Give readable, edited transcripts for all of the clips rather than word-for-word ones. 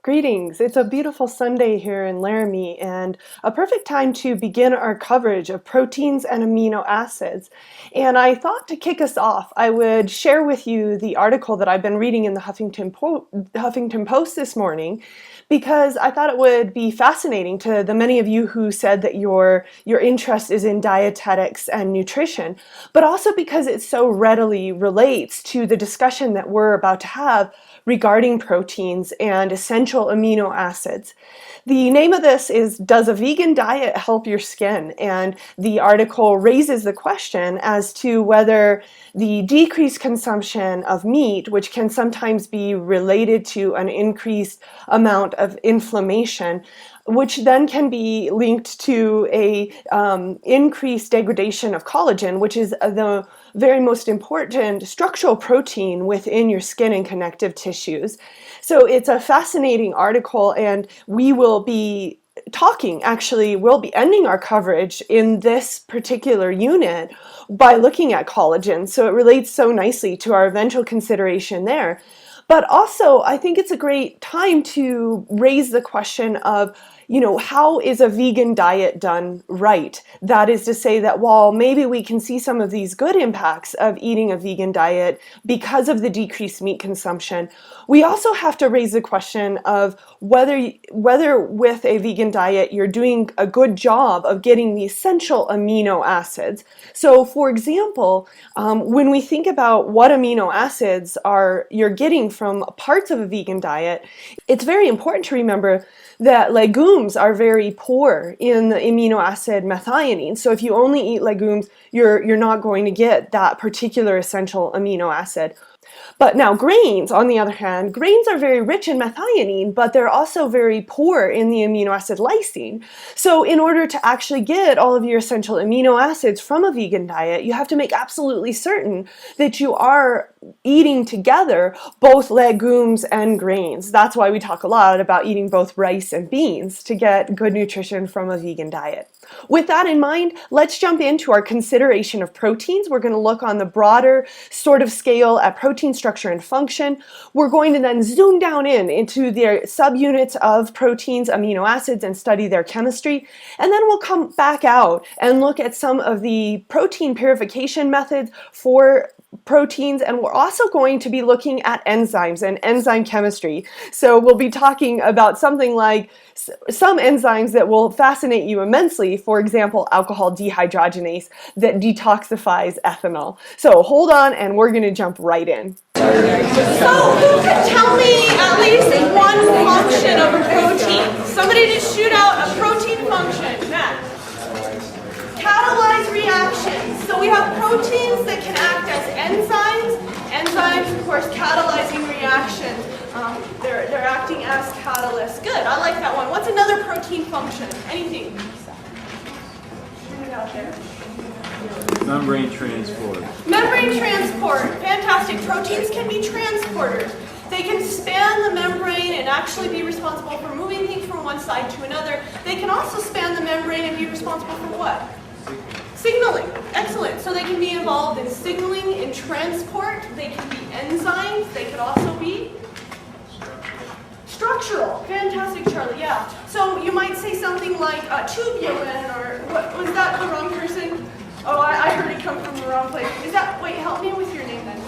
Greetings. It's a beautiful Sunday here in Laramie and a perfect time to begin our coverage of proteins and amino acids. And I thought to kick us off, I would share with you the article that I've been reading in the Huffington Post this morning, because I thought it would be fascinating to the many of you who said that your interest is in dietetics and nutrition, but also because it so readily relates to the discussion that we're about to have regarding proteins and essential amino acids. The name of this is, Does a Vegan Diet Help Your Skin? And the article raises the question as to whether the decreased consumption of meat, which can sometimes be related to an increased amount of inflammation, which then can be linked to a increased degradation of collagen, which is the very most important structural protein within your skin and connective tissues. So it's a fascinating article, and we will be we'll be ending our coverage in this particular unit by looking at collagen. So it relates so nicely to our eventual consideration there. But also, I think it's a great time to raise the question of, how is a vegan diet done right? That is to say that while maybe we can see some of these good impacts of eating a vegan diet because of the decreased meat consumption, we also have to raise the question of whether with a vegan diet you're doing a good job of getting the essential amino acids. So for example, when we think about what amino acids you're getting from parts of a vegan diet, it's very important to remember that legumes are very poor in the amino acid methionine. So if you only eat legumes, you're not going to get that particular essential amino acid. But now grains, on the other hand, grains are very rich in methionine, but they're also very poor in the amino acid lysine. So in order to actually get all of your essential amino acids from a vegan diet, you have to make absolutely certain that you are eating together both legumes and grains. That's why we talk a lot about eating both rice and beans to get good nutrition from a vegan diet. With that in mind, let's jump into our consideration of proteins. We're going to look on the broader sort of scale at protein structure and function. We're going to then zoom down into their subunits of proteins, amino acids, and study their chemistry. And then we'll come back out and look at some of the protein purification methods for proteins, and we're also going to be looking at enzymes and enzyme chemistry. So we'll be talking about something like some enzymes that will fascinate you immensely, for example, alcohol dehydrogenase that detoxifies ethanol. So hold on, and we're going to jump right in. So who can tell me at least one function of a protein? Somebody just shoot out a protein function. Matt. Catalyze reactions. So we have proteins that can act as enzymes. Enzymes, of course, catalyzing reactions. They're acting as catalysts. Good, I like that one. What's another protein function? Anything? Shoot it out there. Membrane transport. Membrane transport. Fantastic. Proteins can be transporters. They can span the membrane and actually be responsible for moving things from one side to another. They can also span the membrane and be responsible for what? Signaling. Excellent. So they can be involved in signaling, in transport. They can be enzymes. They could also be structural. Fantastic, Charlie. Yeah. So you might say something like tubulin, or what was that the wrong person? Oh, I heard it come from the wrong place. Wait, help me with your name then.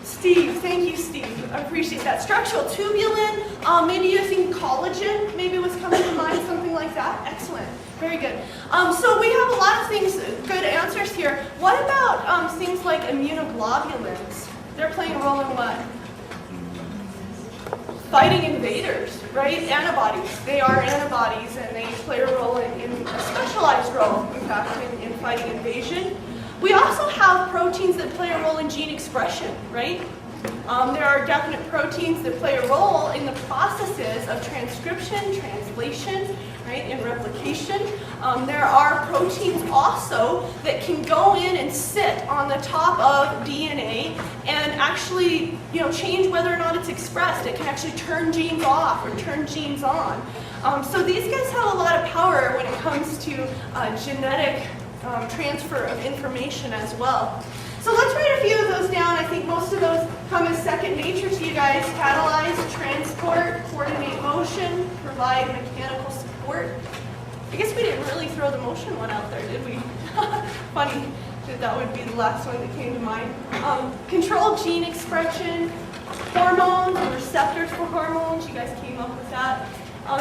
Steve. Thank you, Steve. I appreciate that. Structural tubulin. Maybe you think collagen maybe was coming to mind, something like that. Excellent. Very good. So we have a lot of things, good answers here. What about things like immunoglobulins? They're playing a role in what? Fighting invaders, right? Antibodies. They are antibodies, and they play a role in a specialized role, in fact, in fighting invasion. We also have proteins that play a role in gene expression, right? There are definite proteins that play a role in the processes of transcription, translation, right, and replication. There are proteins also that can go in and sit on the top of DNA and actually, change whether or not it's expressed. It can actually turn genes off or turn genes on. So these guys have a lot of power when it comes to genetic transfer of information as well. So let's write a few of those down. I think most of those come as second nature to you guys. Catalyze, transport, coordinate motion. motion, provide mechanical support. I guess we didn't really throw the motion one out there, did we? Funny that would be the last one that came to mind. Control gene expression, hormones, receptors for hormones. You guys came up with that.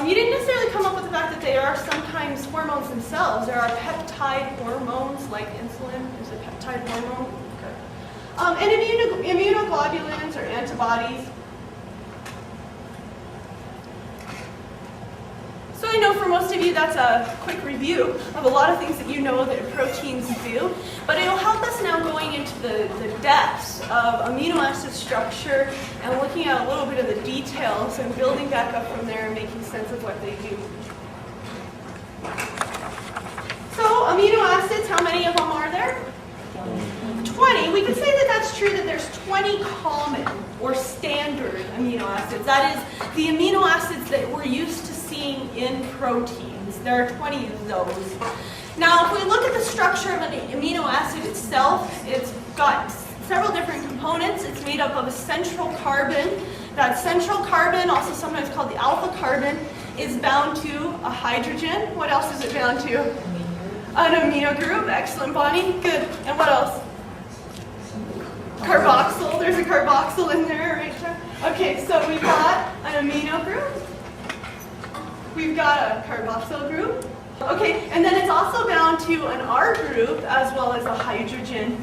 You didn't necessarily come up with the fact that they are sometimes hormones themselves. There are peptide hormones like insulin is a peptide hormone. Okay. And immunoglobulins or antibodies. So I know for most of you that's a quick review of a lot of things that you know that proteins do, but it'll help us now going into the depths of amino acid structure and looking at a little bit of the details and building back up from there and making sense of what they do. So amino acids, how many of them are there? 20. We could say that that's true, that there's 20 common or standard amino acids. That is the amino acids that we're used to seeing in proteins. There are 20 of those. Now, if we look at the structure of an amino acid itself, it's got several different components. It's made up of a central carbon. That central carbon, also sometimes called the alpha carbon, is bound to a hydrogen. What else is it bound to? An amino group. Excellent, Bonnie. Good. And what else? Carboxyl. There's a carboxyl in there, right there. Okay, so we've got an amino group. We've got a carboxyl group. Okay, and then it's also bound to an R group as well as a hydrogen.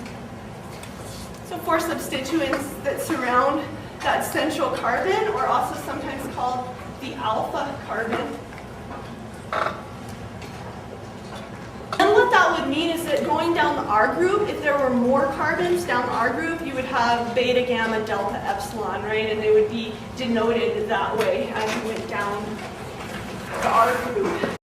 So 4 substituents that surround that central carbon, or also sometimes called the alpha carbon. And what that would mean is that going down the R group, if there were more carbons down the R group, you would have beta, gamma, delta, epsilon, right? And they would be denoted that way as you went down the R group.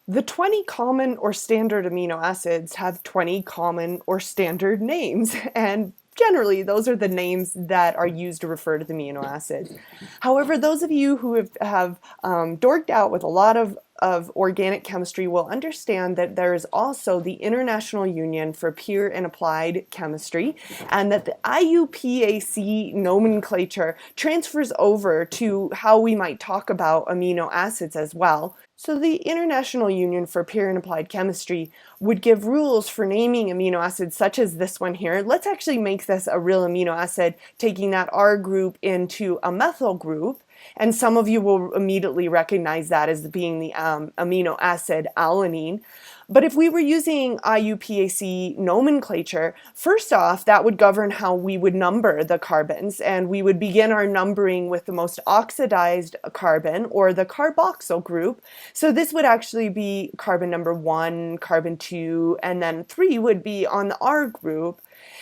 The 20 common or standard amino acids have 20 common or standard names, and generally those are the names that are used to refer to the amino acids. However, those of you who have dorked out with a lot of organic chemistry will understand that there is also the International Union for Pure and Applied Chemistry, and that the IUPAC nomenclature transfers over to how we might talk about amino acids as well. So the International Union for Pure and Applied Chemistry would give rules for naming amino acids such as this one here. Let's actually make this a real amino acid, taking that R group into a methyl group. And some of you will immediately recognize that as being the amino acid alanine. But if we were using IUPAC nomenclature, first off, that would govern how we would number the carbons, and we would begin our numbering with the most oxidized carbon, or the carboxyl group. So this would actually be carbon number 1, carbon 2, and then 3 would be on the R group.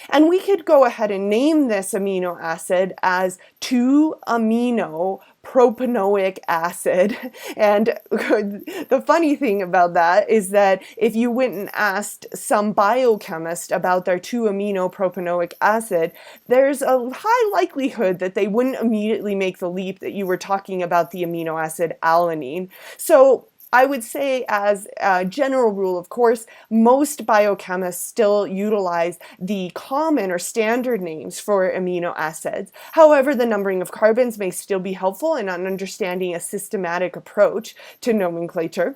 And we could go ahead and name this amino acid as 2-amino propanoic acid. And the funny thing about that is that if you went and asked some biochemist about their 2-amino propanoic acid, there's a high likelihood that they wouldn't immediately make the leap that you were talking about the amino acid alanine. So I would say, as a general rule, of course, most biochemists still utilize the common or standard names for amino acids. However, the numbering of carbons may still be helpful in understanding a systematic approach to nomenclature.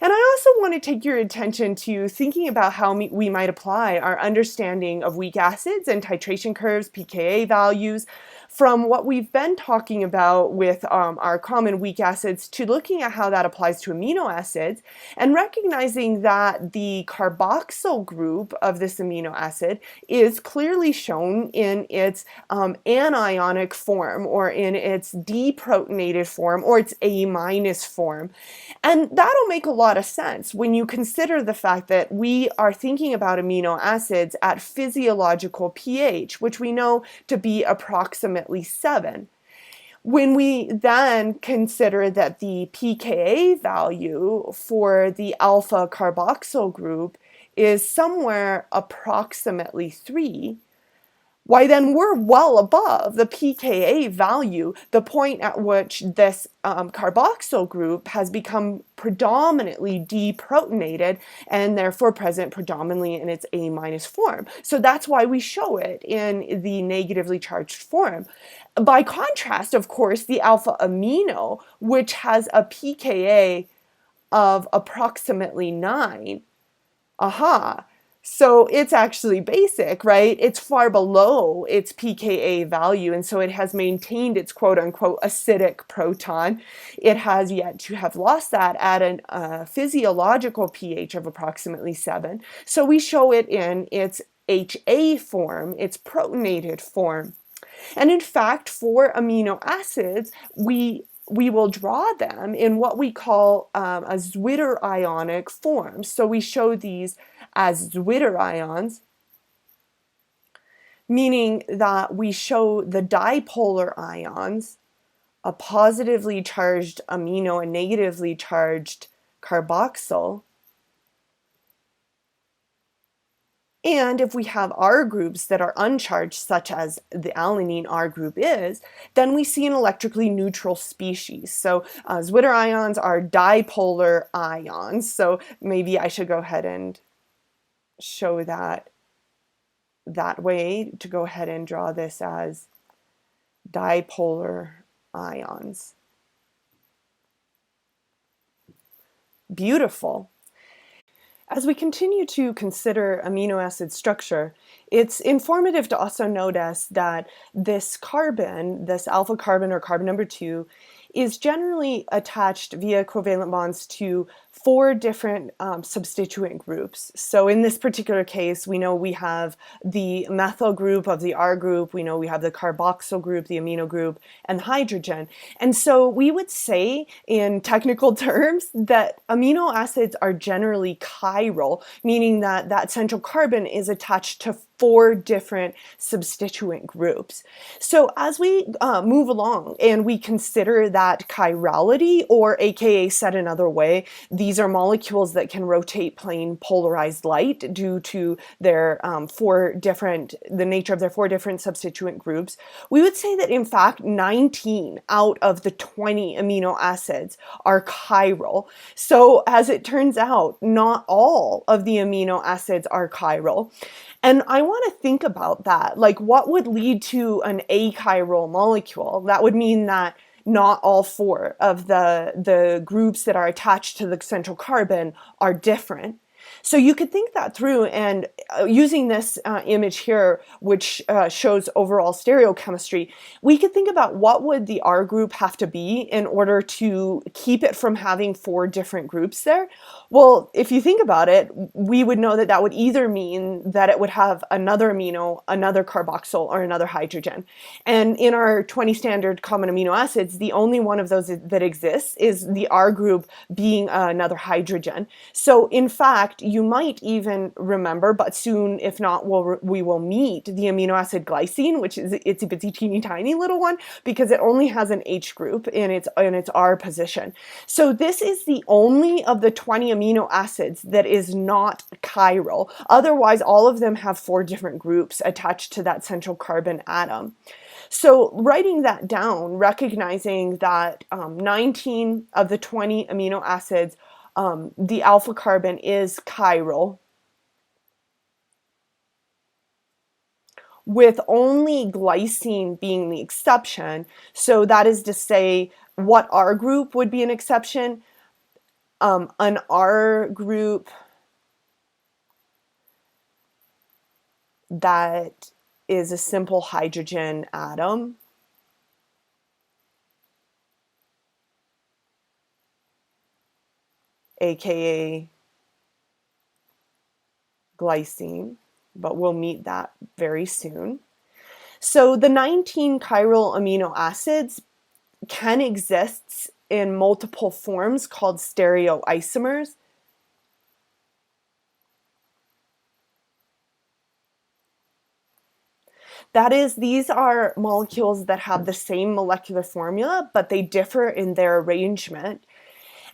And I also want to take your attention to thinking about how we might apply our understanding of weak acids and titration curves, pKa values, from what we've been talking about with our common weak acids to looking at how that applies to amino acids, and recognizing that the carboxyl group of this amino acid is clearly shown in its anionic form, or in its deprotonated form, or its A- form. And that'll make a lot of sense when you consider the fact that we are thinking about amino acids at physiological pH, which we know to be approximately 7. When we then consider that the pKa value for the alpha carboxyl group is somewhere approximately 3, why then we're well above the pKa value, the point at which this carboxyl group has become predominantly deprotonated and therefore present predominantly in its A- form. So that's why we show it in the negatively charged form. By contrast, of course, the alpha amino, which has a pKa of approximately 9, so it's actually basic, right? It's far below its pKa value, and so it has maintained its quote-unquote acidic proton. It has yet to have lost that at a physiological pH of approximately 7. So we show it in its HA form, its protonated form. And in fact, for amino acids, we will draw them in what we call a Zwitter ionic form. So we show these as Zwitter ions, meaning that we show the dipolar ions, a positively charged amino and negatively charged carboxyl. And if we have R groups that are uncharged, such as the alanine R group is, then we see an electrically neutral species. So Zwitter ions are dipolar ions. So maybe I should go ahead and show that way, to go ahead and draw this as dipolar ions. Beautiful. As we continue to consider amino acid structure, it's informative to also notice that this carbon, this alpha carbon or carbon number 2, is generally attached via covalent bonds to 4 different substituent groups. So in this particular case, we know we have the methyl group of the R group, we know we have the carboxyl group, the amino group, and the hydrogen. And so we would say in technical terms that amino acids are generally chiral, meaning that that central carbon is attached to 4 different substituent groups. So as we move along and we consider that chirality, or aka said another way, these are molecules that can rotate plane polarized light due to their the nature of their 4 different substituent groups, we would say that in fact 19 out of the 20 amino acids are chiral. So as it turns out, not all of the amino acids are chiral. And I want to think about that. Like, what would lead to an achiral molecule? That would mean that not all 4 of the groups that are attached to the central carbon are different. So you could think that through, and using this image here, which shows overall stereochemistry, we could think about what would the R group have to be in order to keep it from having 4 different groups there. Well, if you think about it, we would know that that would either mean that it would have another amino, another carboxyl, or another hydrogen. And in our 20 standard common amino acids, the only one of those that exists is the R group being another hydrogen. So in fact, you might even remember, but soon, if not, we will meet the amino acid glycine, which is itsy bitsy teeny tiny little one, because it only has an H group in its R position. So this is the only of the 20 amino acids that is not chiral. Otherwise, all of them have 4 different groups attached to that central carbon atom. So writing that down, recognizing that 19 of the 20 amino acids, the alpha carbon is chiral, with only glycine being the exception. So that is to say, what R group would be an exception? An R group that is a simple hydrogen atom, aka glycine, but we'll meet that very soon. So the 19 chiral amino acids can exist in multiple forms called stereoisomers. That is, these are molecules that have the same molecular formula, but they differ in their arrangement.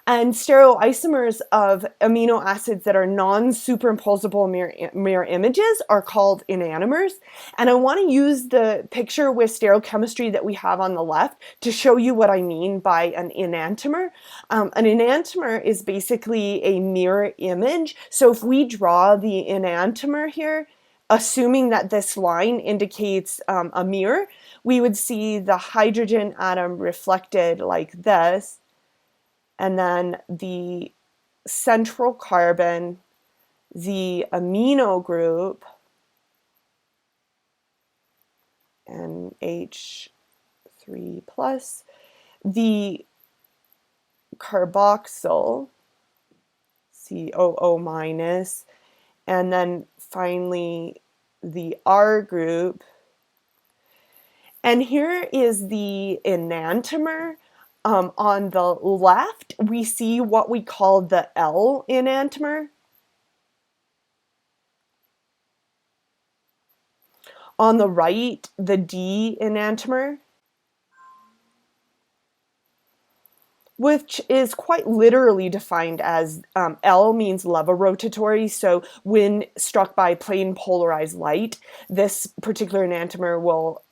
And stereoisomers of amino acids that are non-superimposable mirror images are called enantiomers. And I want to use the picture with stereochemistry that we have on the left to show you what I mean by an enantiomer. An enantiomer is basically a mirror image. So if we draw the enantiomer here, assuming that this line indicates a mirror, we would see the hydrogen atom reflected like this, and then the central carbon, the amino group, and H3 plus, the carboxyl, COO minus, and then finally the R group. And here is the enantiomer. On the left, we see what we call the L enantiomer. On the right, the D enantiomer, which is quite literally defined as L means levorotatory. So when struck by plane polarized light, this particular enantiomer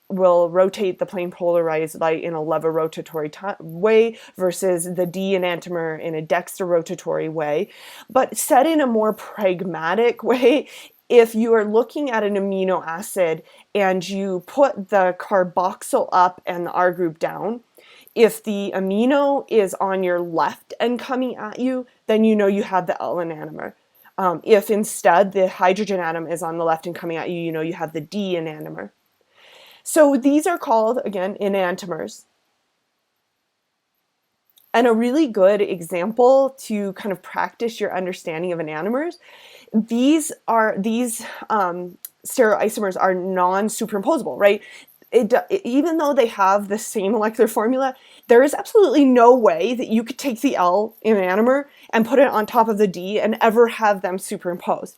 will rotate the plane polarized light in a levorotatory way versus the D enantiomer in a dextrorotatory way. But said in a more pragmatic way, if you are looking at an amino acid and you put the carboxyl up and the R group down, if the amino is on your left and coming at you, then you know you have the L enantiomer. If instead the hydrogen atom is on the left and coming at you, you know you have the D enantiomer. So these are called, again, enantiomers. And a really good example to kind of practice your understanding of enantiomers, these stereoisomers are non-superimposable, right? Even though they have the same molecular formula, there is absolutely no way that you could take the L enantiomer and put it on top of the D and ever have them superimposed.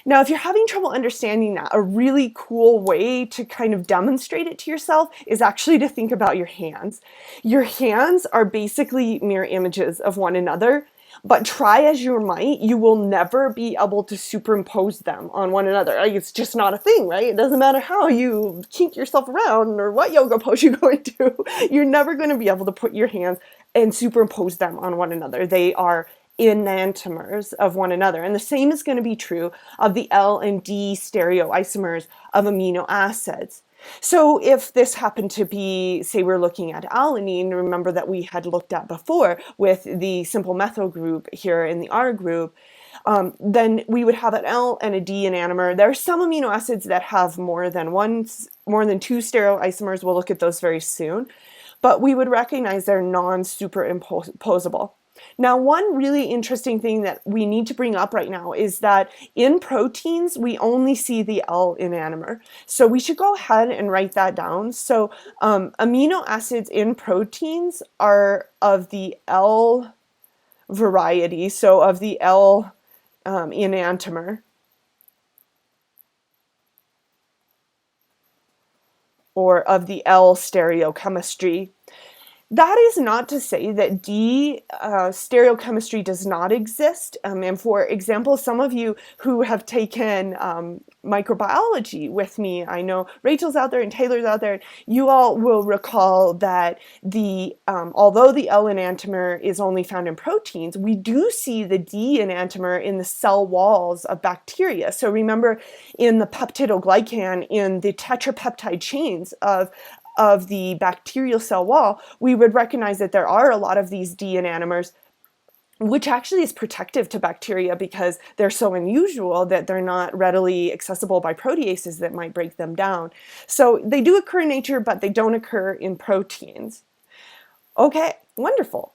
Now, if you're having trouble understanding that, a really cool way to kind of demonstrate it to yourself is actually to think about your hands. Your hands are basically mirror images of one another, but try as you might, you will never be able to superimpose them on one another. Like, it's just not a thing, right? It doesn't matter how you kink yourself around or what yoga pose you go into. You're never going to be able to put your hands and superimpose them on one another. They are enantiomers of one another. And the same is going to be true of the L and D stereoisomers of amino acids. So if this happened to be, say we're looking at alanine, remember that we had looked at before with the simple methyl group here in the R group, then we would have an L and a D enantiomer. There are some amino acids that have more than two stereoisomers. We'll look at those very soon. But we would recognize they're non-superimposable. Now, one really interesting thing that we need to bring up right now is that in proteins, we only see the L enantiomer. So we should go ahead and write that down. So amino acids in proteins are of the L variety, so of the L enantiomer, or of the L stereochemistry. That is not to say that D stereochemistry does not exist. And for example, some of you who have taken microbiology with me, I know Rachel's out there and Taylor's out there, you all will recall that although the L enantiomer is only found in proteins, we do see the D enantiomer in the cell walls of bacteria. So remember, in the peptidoglycan, in the tetrapeptide chains of the bacterial cell wall, we would recognize that there are a lot of these D enantiomers, which actually is protective to bacteria because they're so unusual that they're not readily accessible by proteases that might break them down. So they do occur in nature, but they don't occur in proteins. Okay, wonderful.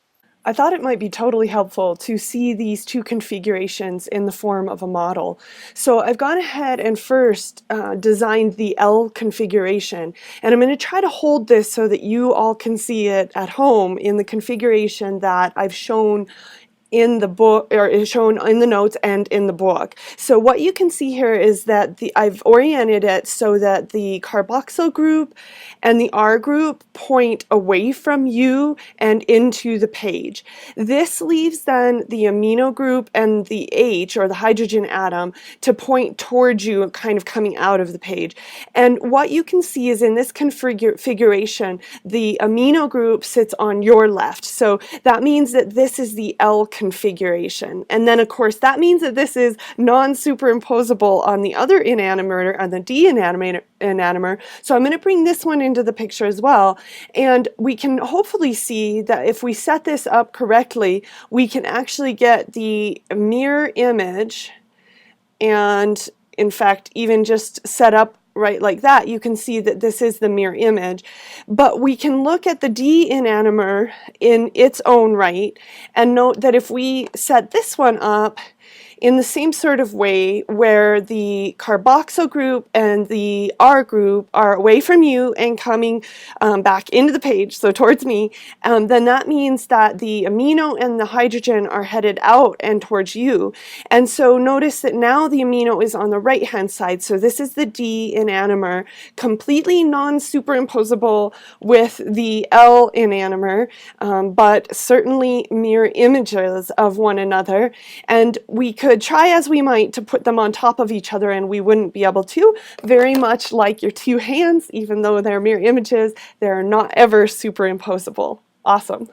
I thought it might be totally helpful to see these two configurations in the form of a model. So I've gone ahead and first designed the L configuration, and I'm going to try to hold this so that you all can see it at home in the configuration that I've shown in the book, or is shown in the notes and in the book. So what you can see here is that I've oriented it so that the carboxyl group and the R group point away from you and into the page. This leaves then the amino group and the H, or the hydrogen atom, to point towards you, kind of coming out of the page. And what you can see is in this configuration, the amino group sits on your left. So that means that this is the L configuration. And then of course that means that this is non-superimposable on the other enantiomer, on the D enantiomer. So I'm going to bring this one into the picture as well. And we can hopefully see that if we set this up correctly, we can actually get the mirror image. And in fact, even just set up right like that, you can see that this is the mirror image. But we can look at the D enantiomer in its own right and note that if we set this one up in the same sort of way, where the carboxyl group and the R group are away from you and coming back into the page, so towards me, then that means that the amino and the hydrogen are headed out and towards you. And so notice that now the amino is on the right hand side. So this is the D enantiomer, completely non-superimposable with the L enantiomer, but certainly mirror images of one another. And we could try as we might to put them on top of each other, and we wouldn't be able to. Very much like your two hands, even though they're mirror images, they're not ever superimposable. Awesome.